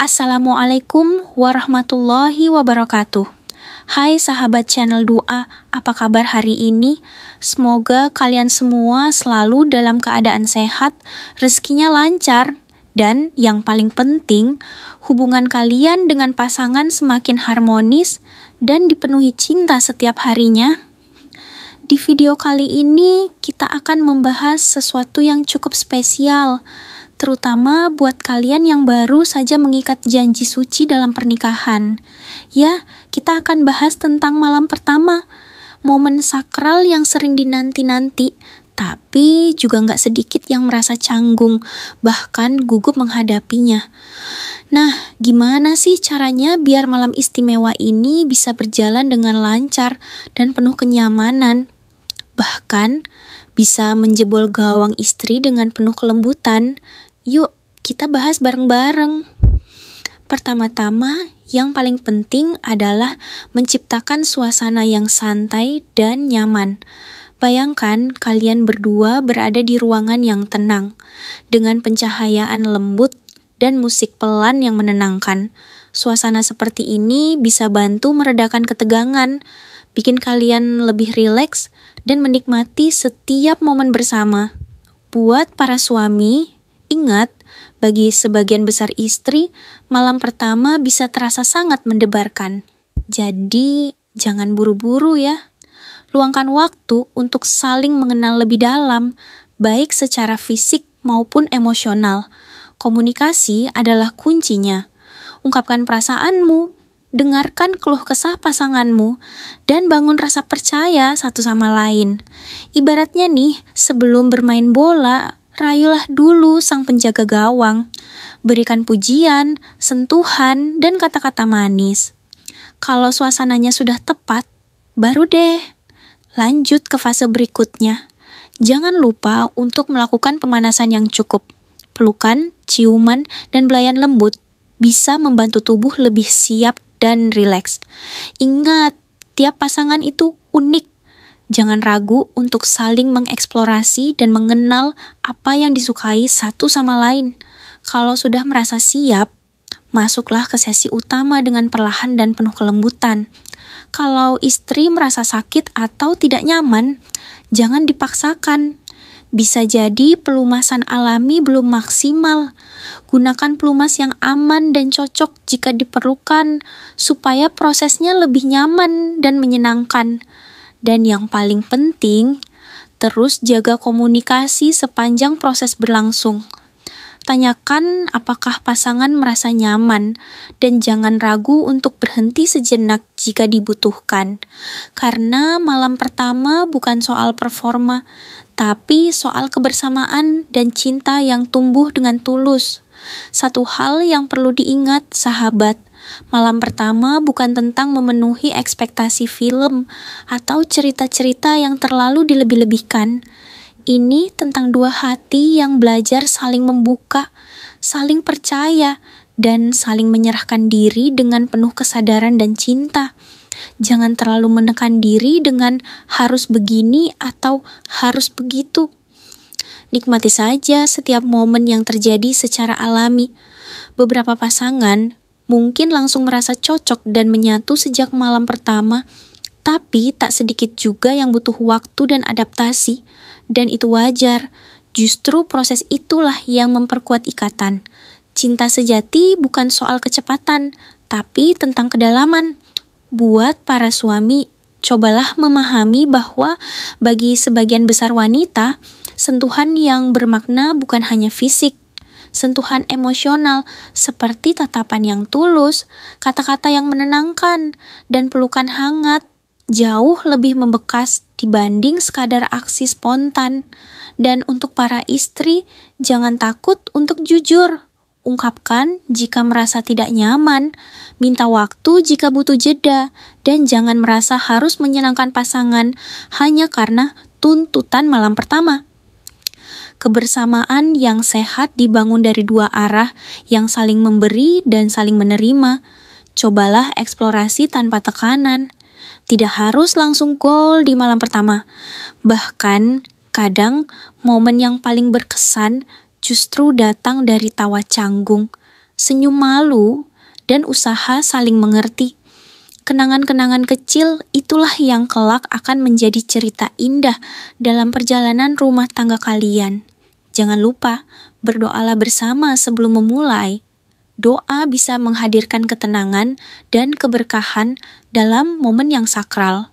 Assalamualaikum warahmatullahi wabarakatuh. Hai sahabat channel Doa, apa kabar hari ini? Semoga kalian semua selalu dalam keadaan sehat, rezekinya lancar, dan yang paling penting, hubungan kalian dengan pasangan semakin harmonis dan dipenuhi cinta setiap harinya. Di video kali ini, kita akan membahas sesuatu yang cukup spesial, terutama buat kalian yang baru saja mengikat janji suci dalam pernikahan. Ya, kita akan bahas tentang malam pertama, momen sakral yang sering dinanti-nanti, tapi juga nggak sedikit yang merasa canggung, bahkan gugup menghadapinya. Nah, gimana sih caranya biar malam istimewa ini bisa berjalan dengan lancar dan penuh kenyamanan? Bahkan, bisa menjebol gawang istri dengan penuh kelembutan. Yuk, kita bahas bareng-bareng. Pertama-tama, yang paling penting adalah menciptakan suasana yang santai dan nyaman. Bayangkan kalian berdua berada di ruangan yang tenang, dengan pencahayaan lembut dan musik pelan yang menenangkan. Suasana seperti ini bisa bantu meredakan ketegangan, bikin kalian lebih rileks dan menikmati setiap momen bersama. Buat para suami, ingat, bagi sebagian besar istri, malam pertama bisa terasa sangat mendebarkan. Jadi, jangan buru-buru ya. Luangkan waktu untuk saling mengenal lebih dalam, baik secara fisik maupun emosional. Komunikasi adalah kuncinya. Ungkapkan perasaanmu, dengarkan keluh kesah pasanganmu, dan bangun rasa percaya satu sama lain. Ibaratnya nih, sebelum bermain bola, rayulah dulu sang penjaga gawang. Berikan pujian, sentuhan, dan kata-kata manis. Kalau suasananya sudah tepat, baru deh lanjut ke fase berikutnya. Jangan lupa untuk melakukan pemanasan yang cukup. Pelukan, ciuman, dan belayan lembut bisa membantu tubuh lebih siap dan rileks. Ingat, tiap pasangan itu unik. Jangan ragu untuk saling mengeksplorasi dan mengenal apa yang disukai satu sama lain. Kalau sudah merasa siap, masuklah ke sesi utama dengan perlahan dan penuh kelembutan. Kalau istri merasa sakit atau tidak nyaman, jangan dipaksakan. Bisa jadi pelumasan alami belum maksimal. Gunakan pelumas yang aman dan cocok jika diperlukan, supaya prosesnya lebih nyaman dan menyenangkan. Dan yang paling penting, terus jaga komunikasi sepanjang proses berlangsung. Tanyakan apakah pasangan merasa nyaman, dan jangan ragu untuk berhenti sejenak jika dibutuhkan. Karena malam pertama bukan soal performa, tapi soal kebersamaan dan cinta yang tumbuh dengan tulus. Satu hal yang perlu diingat, sahabat, malam pertama bukan tentang memenuhi ekspektasi film atau cerita-cerita yang terlalu dilebih-lebihkan. Ini tentang dua hati yang belajar saling membuka, saling percaya, dan saling menyerahkan diri dengan penuh kesadaran dan cinta. Jangan terlalu menekan diri dengan harus begini atau harus begitu. Nikmati saja setiap momen yang terjadi secara alami. Beberapa pasangan mungkin langsung merasa cocok dan menyatu sejak malam pertama, tapi tak sedikit juga yang butuh waktu dan adaptasi. Dan itu wajar, justru proses itulah yang memperkuat ikatan. Cinta sejati bukan soal kecepatan, tapi tentang kedalaman. Buat para suami, cobalah memahami bahwa bagi sebagian besar wanita, sentuhan yang bermakna bukan hanya fisik. Sentuhan emosional seperti tatapan yang tulus, kata-kata yang menenangkan, dan pelukan hangat jauh lebih membekas dibanding sekadar aksi spontan. Dan untuk para istri, jangan takut untuk jujur. Ungkapkan jika merasa tidak nyaman, minta waktu jika butuh jeda, dan jangan merasa harus menyenangkan pasangan hanya karena tuntutan malam pertama. Kebersamaan yang sehat dibangun dari dua arah yang saling memberi dan saling menerima. Cobalah eksplorasi tanpa tekanan. Tidak harus langsung gol di malam pertama. Bahkan, kadang momen yang paling berkesan justru datang dari tawa canggung, senyum malu, dan usaha saling mengerti. Kenangan-kenangan kecil itulah yang kelak akan menjadi cerita indah dalam perjalanan rumah tangga kalian. Jangan lupa, berdoalah bersama sebelum memulai. Doa bisa menghadirkan ketenangan dan keberkahan dalam momen yang sakral.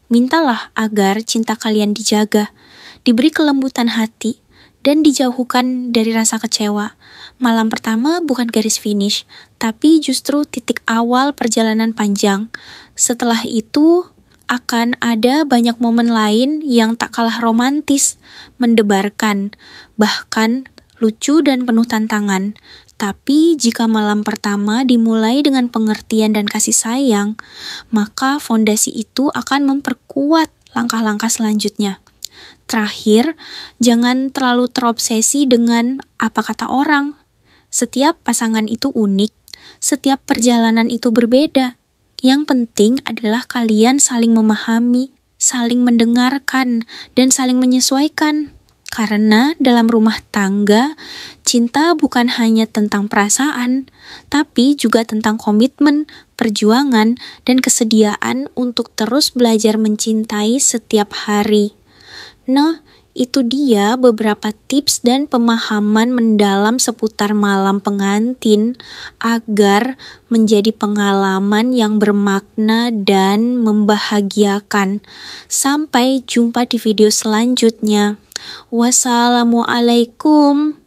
Mintalah agar cinta kalian dijaga, diberi kelembutan hati, dan dijauhkan dari rasa kecewa. Malam pertama bukan garis finish, tapi justru titik awal perjalanan panjang. Setelah itu, akan ada banyak momen lain yang tak kalah romantis, mendebarkan, bahkan lucu dan penuh tantangan. Tapi jika malam pertama dimulai dengan pengertian dan kasih sayang, maka fondasi itu akan memperkuat langkah-langkah selanjutnya. Terakhir, jangan terlalu terobsesi dengan apa kata orang. Setiap pasangan itu unik, setiap perjalanan itu berbeda. Yang penting adalah kalian saling memahami, saling mendengarkan, dan saling menyesuaikan. Karena dalam rumah tangga, cinta bukan hanya tentang perasaan, tapi juga tentang komitmen, perjuangan, dan kesediaan untuk terus belajar mencintai setiap hari. Nah, itu dia beberapa tips dan pemahaman mendalam seputar malam pengantin agar menjadi pengalaman yang bermakna dan membahagiakan. Sampai jumpa di video selanjutnya. Wassalamualaikum.